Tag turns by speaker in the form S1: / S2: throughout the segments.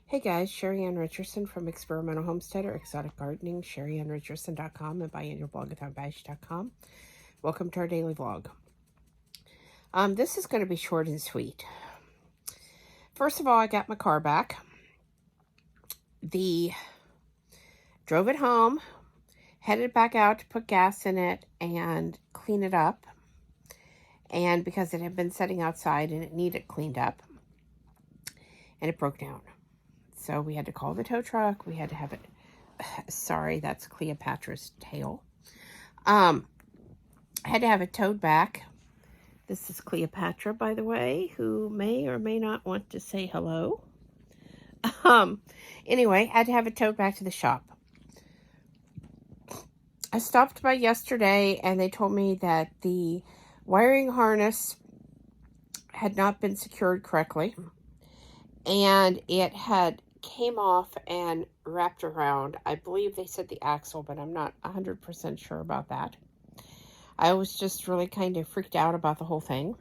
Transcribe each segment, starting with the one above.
S1: Hey guys, Sheri and Richerson from Experimental Homesteader, Exotic Gardening, SheriandRicherson.com, and buyinyourblog.com. Welcome to our daily vlog. This is going to be short and sweet. First of all, I got my car back. Drove it home, headed back out to put gas in it and clean it up. And because it had been sitting outside and it needed cleaned up, and it broke down. So we had to call the tow truck. We had to have it. Sorry, that's Cleopatra's tail. I had to have it towed back. This is Cleopatra, by the way, who may or may not want to say hello. Anyway, had to have it towed back to the shop. I stopped by yesterday and they told me that the wiring harness had not been secured correctly. And it had came off and wrapped around. I believe they said the axle, but I'm not 100% sure about that. I was just really kind of freaked out about the whole thing.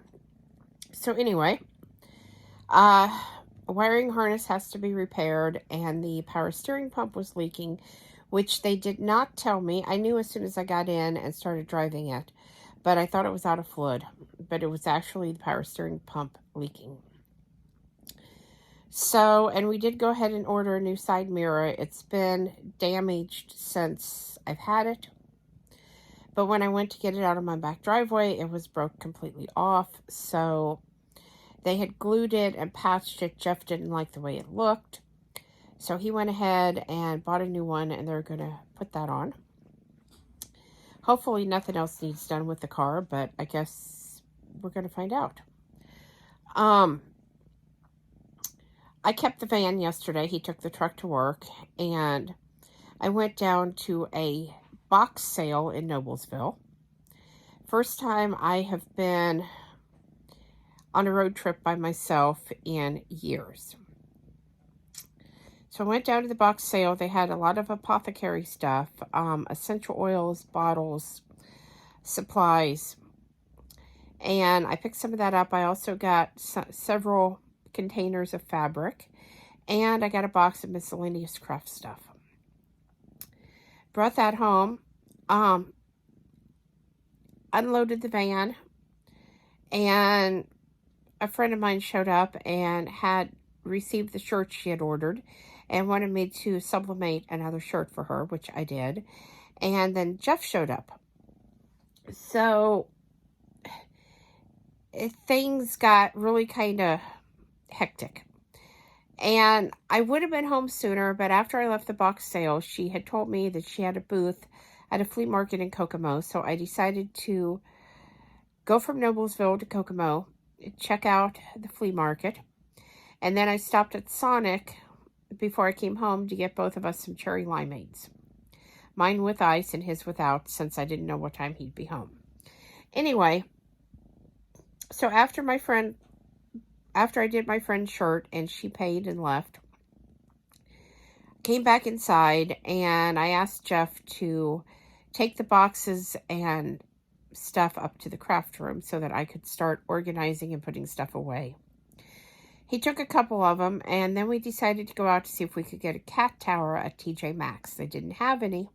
S1: So anyway, a wiring harness has to be repaired, and the power steering pump was leaking, which they did not tell me. I knew as soon as I got in and started driving it, but I thought it was out of fluid, but it was actually the power steering pump leaking. So, and we did go ahead and order a new side mirror. It's been damaged since I've had it. But when I went to get it out of my back driveway, it was broke completely off. So they had glued it and patched it. Jeff didn't like the way it looked. So he went ahead and bought a new one, and they're going to put that on. Hopefully nothing else needs done with the car, but I guess we're going to find out. I kept the van yesterday. He took the truck to work, and I went down to a box sale in Noblesville. First time I have been on a road trip by myself in years. So I went down to the box sale. They had a lot of apothecary stuff, essential oils, bottles, supplies, and I picked some of that up. I also got several containers of fabric, and I got a box of miscellaneous craft stuff. Brought that home, unloaded the van, and a friend of mine showed up and had received the shirt she had ordered and wanted me to sublimate another shirt for her, which I did. And then Jeff showed up. So things got really kind of hectic. And I would have been home sooner, but after I left the box sale, she had told me that she had a booth at a flea market in Kokomo. So I decided to go from Noblesville to Kokomo, check out the flea market. And then I stopped at Sonic before I came home to get both of us some cherry limeades. Mine with ice and his without, since I didn't know what time he'd be home. Anyway, so after I did my friend's shirt and she paid and left, came back inside and I asked Jeff to take the boxes and stuff up to the craft room so that I could start organizing and putting stuff away. He took a couple of them, and then we decided to go out to see if we could get a cat tower at TJ Maxx. They didn't have any.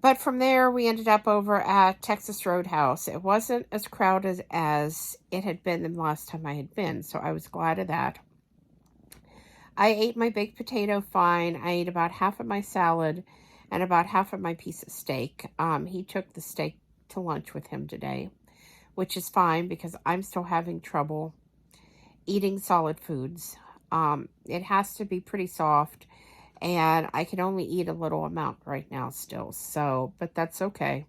S1: But from there, we ended up over at Texas Roadhouse. It wasn't as crowded as it had been the last time I had been, so I was glad of that. I ate my baked potato fine. I ate about half of my salad and about half of my piece of steak. He took the steak to lunch with him today, which is fine because I'm still having trouble eating solid foods. It has to be pretty soft, and I can only eat a little amount right now still, so, but that's okay.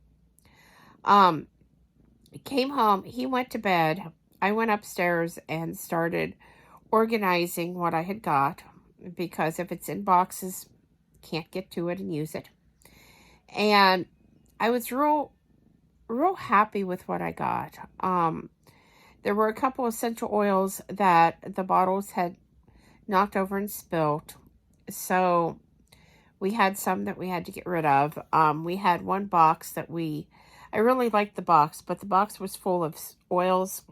S1: Came home, he went to bed, I went upstairs and started organizing what I had got, because if it's in boxes, can't get to it and use it. And I was real happy with what I got. There were a couple essential oils that the bottles had knocked over and spilt. So we had some that we had to get rid of. We had one box that I really liked the box, but the box was full of oils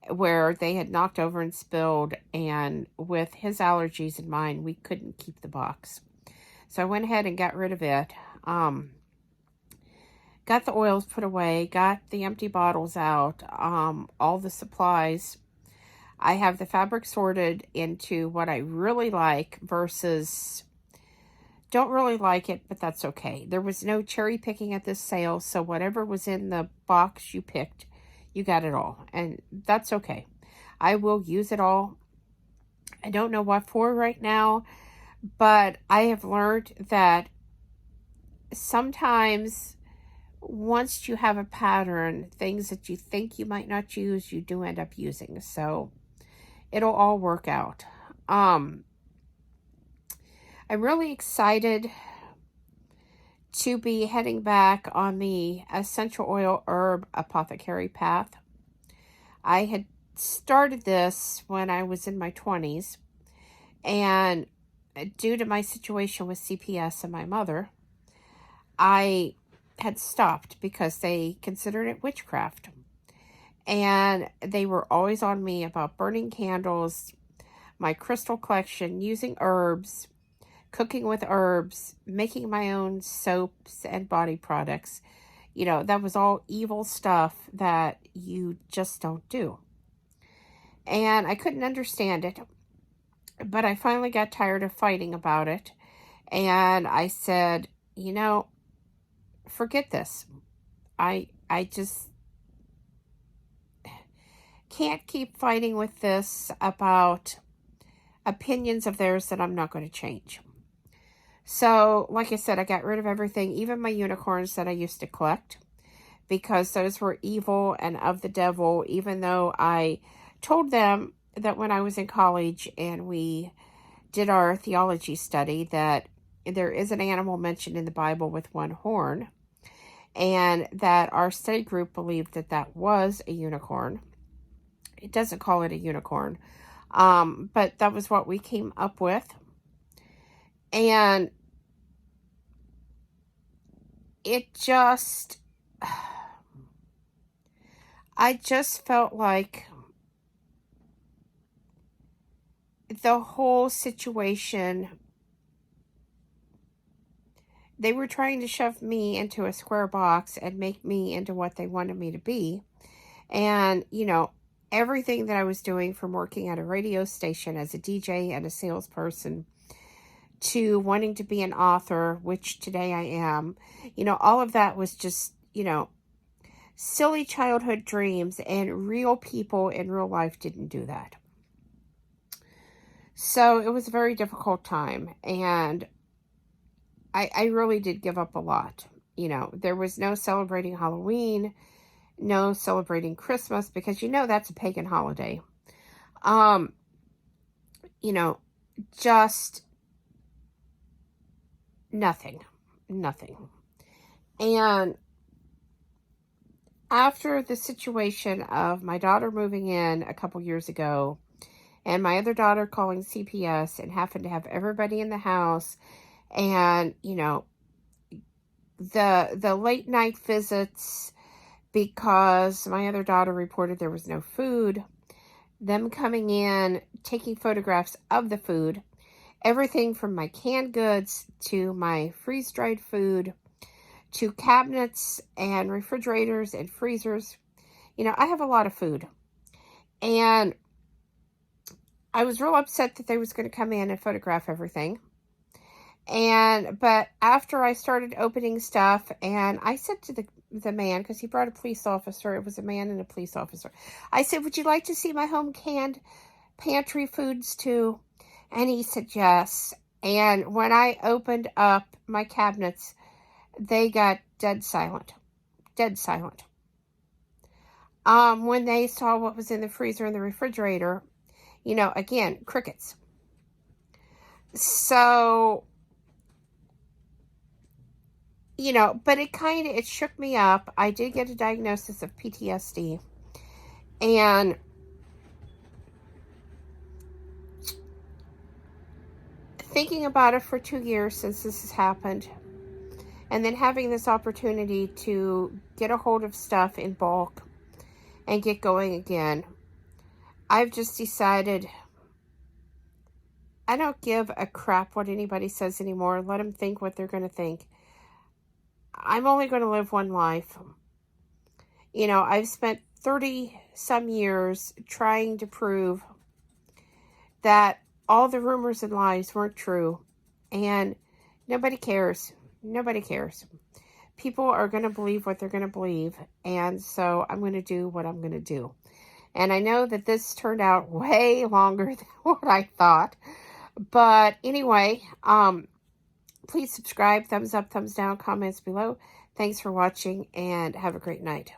S1: where they had knocked over and spilled, and with his allergies in mind, we couldn't keep the box. So I went ahead and got rid of it. Got the oils put away, got the empty bottles out, all the supplies. I have the fabric sorted into what I really like versus don't really like it, but that's okay. There was no cherry picking at this sale, so whatever was in the box you picked, you got it all, and that's okay. I will use it all. I don't know what for right now, but I have learned that sometimes once you have a pattern, things that you think you might not use, you do end up using. So it'll all work out. I'm really excited to be heading back on the essential oil herb apothecary path. I had started this when I was in my 20s, and due to my situation with CPS and my mother, I had stopped because they considered it witchcraft. And they were always on me about burning candles, my crystal collection, using herbs, cooking with herbs, making my own soaps and body products. You know, that was all evil stuff that you just don't do. And I couldn't understand it. But I finally got tired of fighting about it. And I said, you know, forget this. I just can't keep fighting with this about opinions of theirs that I'm not going to change. So, like I said, I got rid of everything, even my unicorns that I used to collect, because those were evil and of the devil, even though I told them that when I was in college and we did our theology study that there is an animal mentioned in the Bible with one horn, and that our study group believed that that was a unicorn. It doesn't call it a unicorn, but that was what we came up with. And it just, I just felt like the whole situation, they were trying to shove me into a square box and make me into what they wanted me to be. And, you know, everything that I was doing, from working at a radio station as a DJ and a salesperson to wanting to be an author, which today I am, you know, all of that was just, you know, silly childhood dreams, and real people in real life didn't do that. So it was a very difficult time, and I really did give up a lot. You know, there was no celebrating Halloween, no celebrating Christmas, because, you know, that's a pagan holiday. You know, just nothing. And after the situation of my daughter moving in a couple years ago, and my other daughter calling CPS and having to have everybody in the house, and, you know, the late night visits because my other daughter reported there was no food, them coming in, taking photographs of the food, everything from my canned goods to my freeze-dried food to cabinets and refrigerators and freezers. You know, I have a lot of food. And I was real upset that they was going to come in and photograph everything. But after I started opening stuff, and I said to the man, because he brought a police officer, it was a man and a police officer, I said, would you like to see my home canned pantry foods too? And he said yes. And when I opened up my cabinets, they got dead silent. When they saw what was in the freezer and the refrigerator, you know, again, crickets. So, you know, but it shook me up. I did get a diagnosis of PTSD. And thinking about it for 2 years since this has happened, and then having this opportunity to get a hold of stuff in bulk and get going again, I've just decided I don't give a crap what anybody says anymore. Let them think what they're going to think. I'm only going to live one life. You know, I've spent 30 some years trying to prove that all the rumors and lies weren't true. And nobody cares. Nobody cares. People are going to believe what they're going to believe. And so I'm going to do what I'm going to do. And I know that this turned out way longer than what I thought. But anyway, please subscribe, thumbs up, thumbs down, comments below. Thanks for watching and have a great night.